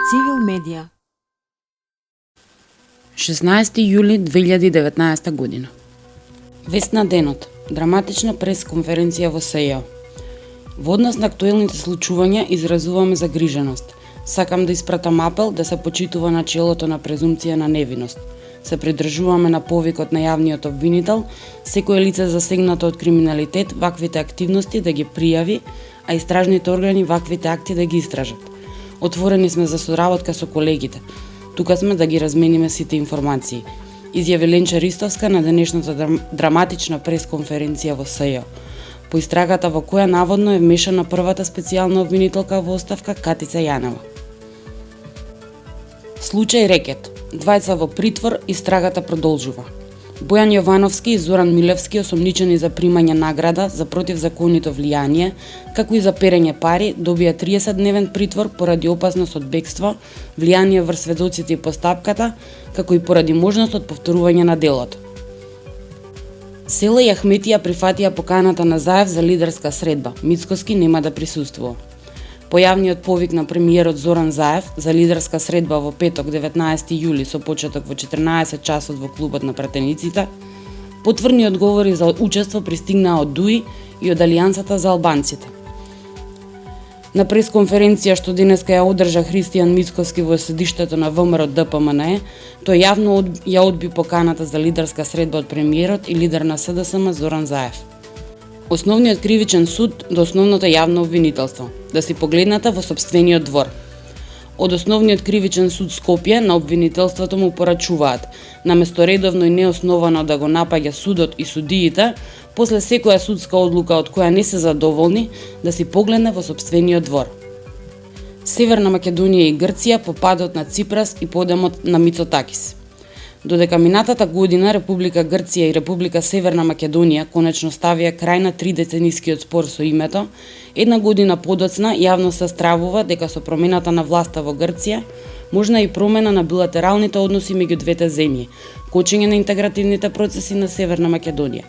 Цивил медија. 16 јули 2019 година. Вест на денот. Драматична пресконференција во СЈ. Во однос на актуелните случувања изразуваме загриженост. Сакам да испратам апел да се почитува начелото на презумпција на невиност. Се придржуваме на повикот на јавниот обвинител, секое лице засегнато од криминалитет ваквите активности да ги пријави, а истражните органи ваквите акти да ги истражат. Отворени сме за соработка со колегите. Тука сме да ги размениме сите информации. Изјави Ленча Ристовска на денешната драматична пресконференција во СЈ. По истрагата во која наводно е вмешана првата специјална обвинителка во оставка Катица Јанева. Случај Рекет. Двајца во притвор, истрагата продолжува. Бојан Јовановски и Зоран Милевски осомничени за примање награда за противзаконито влијание, како и за перење пари, добија 30-дневен притвор поради опасност од бегство, влијание врз сведоците и постапката, како и поради можност од повторување на делото. Села и Ахметија прифатија поканата на Заев за лидерска средба. Мицкоски нема да присуствува. По јавниот повик на премиерот Зоран Заев за лидерска средба во петок 19 јули со почеток во 14 часот во клубот на пратениците, потврдни одговори за учество пристигнаа од ДУИ и од Алијансата за албанците. На пресконференција што денеска ја одржа Христијан Мицкоски во седиштето на ВМРО ДПМНЕ, тој јавно ја одби поканата за лидерска средба од премиерот и лидер на СДСМ Зоран Заев. Основниот кривичен суд до основното јавно обвинителство, да си погледната во сопствениот двор. Од основниот кривичен суд Скопје на обвинителството му порачуваат, наместо редовно и неосновано да го напаѓа судот и судиите, после секоја судска одлука од која не се задоволни, да си погледне во сопствениот двор. Северна Македонија и Грција по падот на Ципрас и подемот на Мицотакис. Додека минатата година Република Грција и Република Северна Македонија конечно ставија крај на 3-деценискиот спор со името, една година подоцна јавноста стравува дека со промената на власта во Грција можна и промена на билатералните односи меѓу двете земји, кочење на интегративните процеси на Северна Македонија.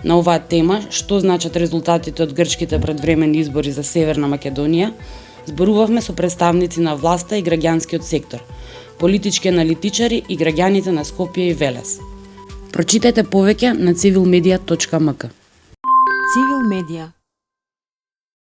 На оваа тема, што значат резултатите од грчките предвремени избори за Северна Македонија, зборувавме со представници на власта и граѓанскиот сектор, политички аналитичари и граѓаните на Скопје и Велес. Прочитајте повеќе на civilmedia.mk. Цивил медија.